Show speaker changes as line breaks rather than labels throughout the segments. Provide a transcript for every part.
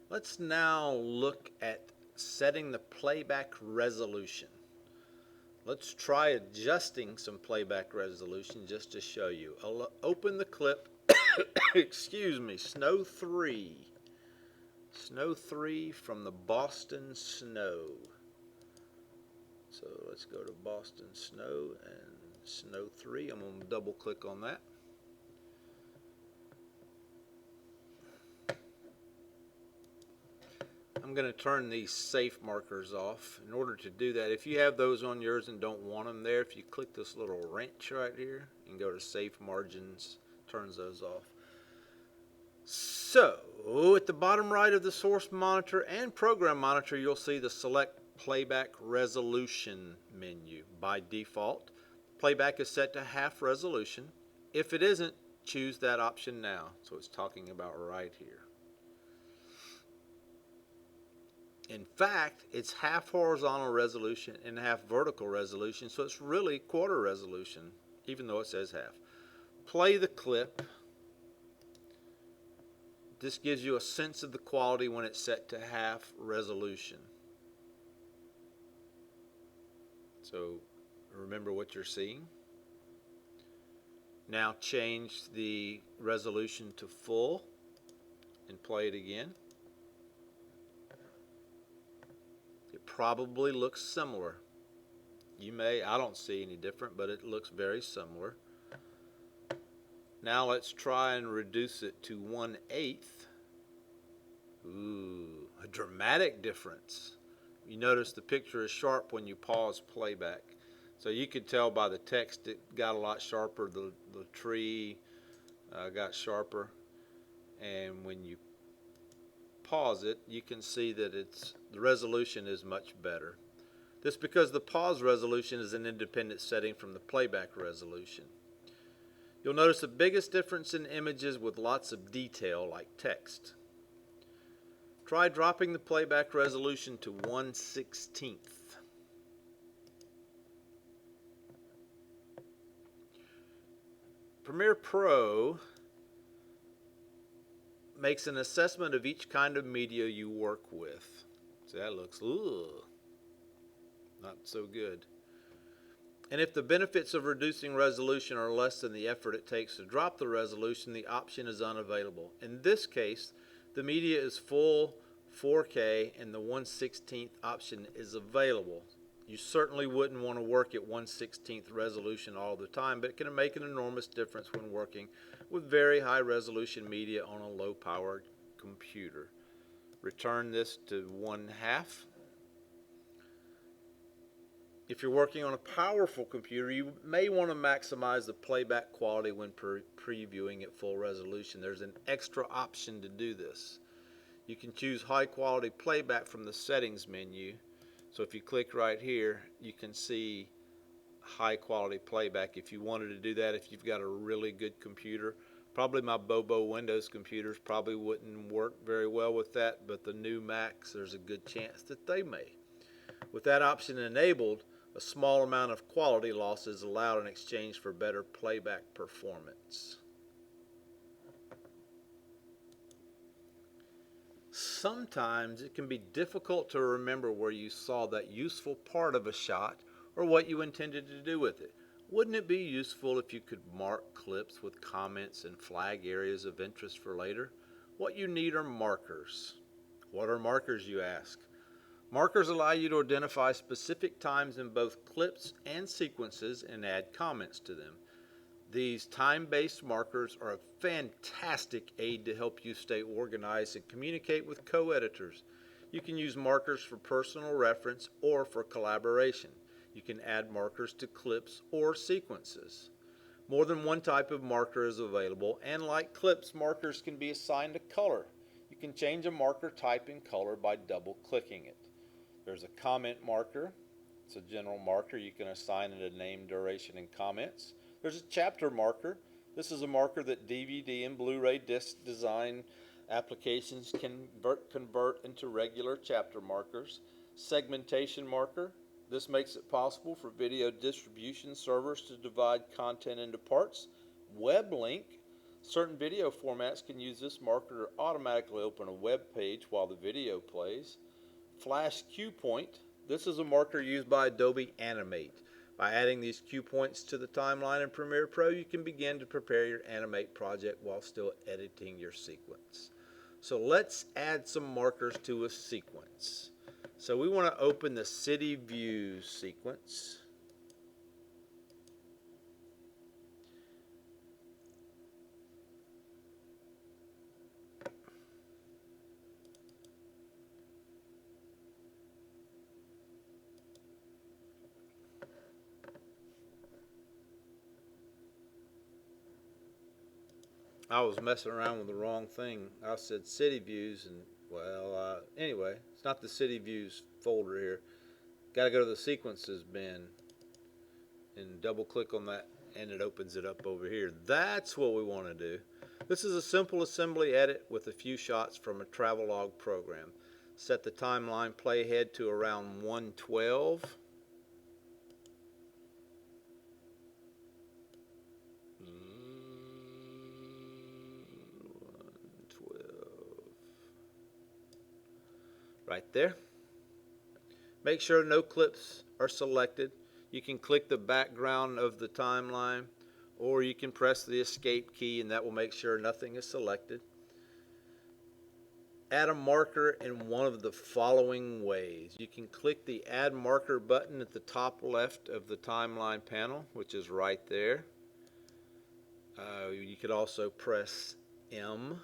Let's now look at setting the playback resolution. Let's try adjusting some playback resolution just to show you. I'll open the clip, excuse me, Snow 3. Snow 3 from the Boston Snow. So let's go to Boston Snow and Snow 3. I'm going to double click on that. I'm going to turn these safe markers off. In order to do that, if you have those on yours and don't want them there, if you click this little wrench right here and go to safe margins, turns those off. So at the bottom right of the source monitor and program monitor, you'll see the select playback resolution menu. By default, playback is set to half resolution. If it isn't, choose that option now. So it's talking about right here. In fact, it's half horizontal resolution and half vertical resolution, so it's really quarter resolution, even though it says half. Play the clip. This gives you a sense of the quality when it's set to half resolution. So remember what you're seeing. Now change the resolution to full and play it again. It probably looks similar. I don't see any different, but it looks very similar. Now let's try and reduce it to 1/8. Ooh, a dramatic difference. You notice the picture is sharp when you pause playback. So you could tell by the text it got a lot sharper. The tree got sharper. And when you pause it, you can see that the resolution is much better. This is because the pause resolution is an independent setting from the playback resolution. You'll notice the biggest difference in images with lots of detail like text. Try dropping the playback resolution to 1/16. Premiere Pro makes an assessment of each kind of media you work with. So that looks, not so good. And if the benefits of reducing resolution are less than the effort it takes to drop the resolution, the option is unavailable. In this case, the media is full 4K and the 1/16 option is available. You certainly wouldn't want to work at 1/16 resolution all the time, but it can make an enormous difference when working with very high resolution media on a low powered computer. Return this to 1/2. If you're working on a powerful computer, you may want to maximize the playback quality when previewing at full resolution. There's an extra option to do this. You can choose high quality playback from the settings menu. So if you click right here, you can see high quality playback. If you wanted to do that, if you've got a really good computer, probably my Bobo Windows computers probably wouldn't work very well with that, but the new Macs, there's a good chance that they may. With that option enabled, a small amount of quality loss is allowed in exchange for better playback performance. Sometimes it can be difficult to remember where you saw that useful part of a shot or what you intended to do with it. Wouldn't it be useful if you could mark clips with comments and flag areas of interest for later? What you need are markers. What are markers, you ask? Markers allow you to identify specific times in both clips and sequences and add comments to them. These time-based markers are a fantastic aid to help you stay organized and communicate with co-editors. You can use markers for personal reference or for collaboration. You can add markers to clips or sequences. More than one type of marker is available, and like clips, markers can be assigned a color. You can change a marker type and color by double-clicking it. There's a comment marker. It's a general marker. You can assign it a name, duration, and comments. There's a chapter marker. This is a marker that DVD and Blu-ray disc design applications can convert into regular chapter markers. Segmentation marker. This makes it possible for video distribution servers to divide content into parts. Web link. Certain video formats can use this marker to automatically open a web page while the video plays. Flash cue point. This is a marker used by Adobe Animate. By adding these cue points to the timeline in Premiere Pro, you can begin to prepare your Animate project while still editing your sequence. So let's add some markers to a sequence. So we want to open the City View sequence. I was messing around with the wrong thing. I said City Views, and well, anyway, it's not the City Views folder here. Got to go to the Sequences bin and double click on that, and it opens it up over here. That's what we want to do. This is a simple assembly edit with a few shots from a Travelog program. Set the timeline playhead to around 112. Right there. Make sure no clips are selected. You can click the background of the timeline, or you can press the escape key and that will make sure nothing is selected. Add a marker in one of the following ways. You can click the Add Marker button at the top left of the timeline panel, which is right there. You could also press M.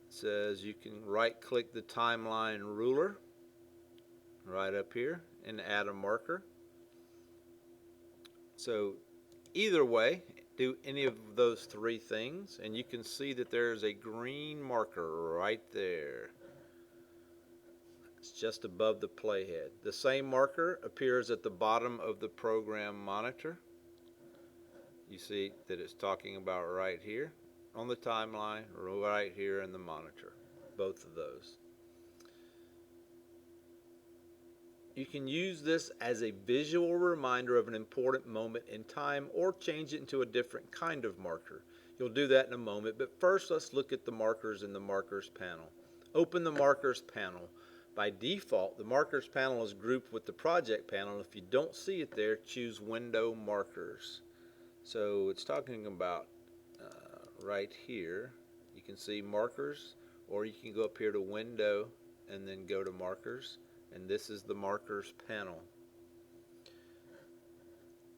Says you can right click the timeline ruler right up here and add a marker. So either way, do any of those three things and you can see that there's a green marker right there. It's just above the playhead. The same marker appears at the bottom of the program monitor. You see that it's talking about right here on the timeline, right here in the monitor, both of those. You can use this as a visual reminder of an important moment in time or change it into a different kind of marker. You'll do that in a moment, but first let's look at the markers in the Markers panel. Open the Markers panel. By default, the Markers panel is grouped with the Project panel. If you don't see it there, choose Window Markers. So it's talking about right here. You can see Markers, or you can go up here to Window and then go to Markers, and this is the Markers panel.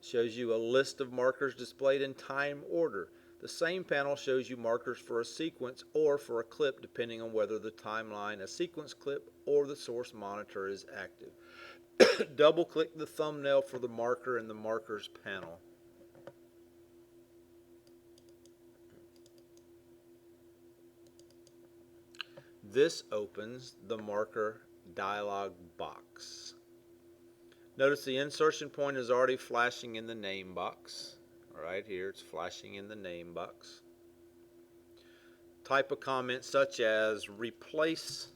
Shows you a list of markers displayed in time order. The same panel shows you markers for a sequence or for a clip depending on whether the timeline, a sequence clip, or the source monitor is active. Double click the thumbnail for the marker in the Markers panel. This opens the marker dialog box. Notice the insertion point is already flashing in the name box. Right here, it's flashing in the name box. Type a comment such as replace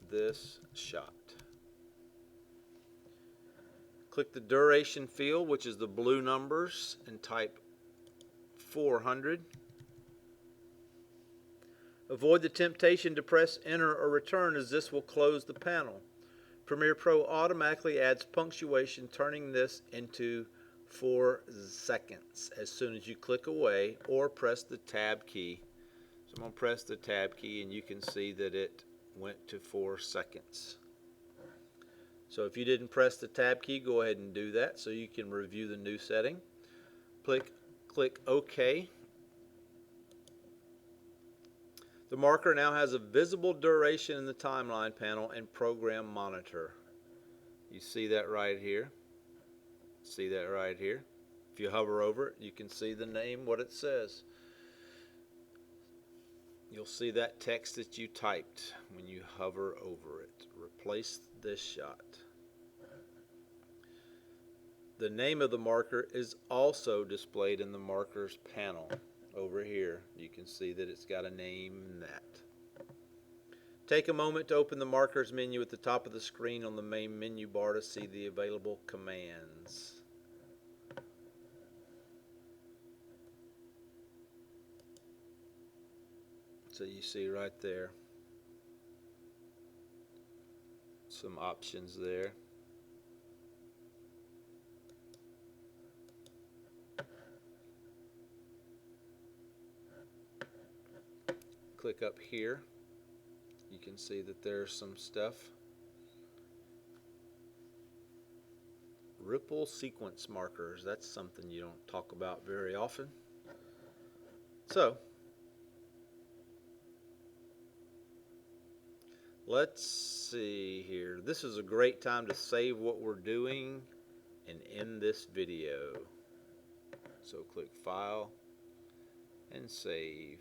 this shot. Click the duration field, which is the blue numbers, and type 400. Avoid the temptation to press enter or return, as this will close the panel. Premiere Pro automatically adds punctuation, turning this into 4 seconds as soon as you click away or press the tab key. So I'm going to press the tab key and you can see that it went to 4 seconds. So if you didn't press the tab key, go ahead and do that so you can review the new setting. Click OK. The marker now has a visible duration in the timeline panel and program monitor. You see that right here. See that right here. If you hover over it, you can see the name, what it says. You'll see that text that you typed when you hover over it. Replace this shot. The name of the marker is also displayed in the Markers panel. Over here, you can see that it's got a name in that. Take a moment to open the Markers menu at the top of the screen on the main menu bar to see the available commands. So you see right there some options there. Click up here. You can see that there's some stuff. Ripple sequence markers. That's something you don't talk about very often. So let's see here. This is a great time to save what we're doing and end this video. So click File and Save.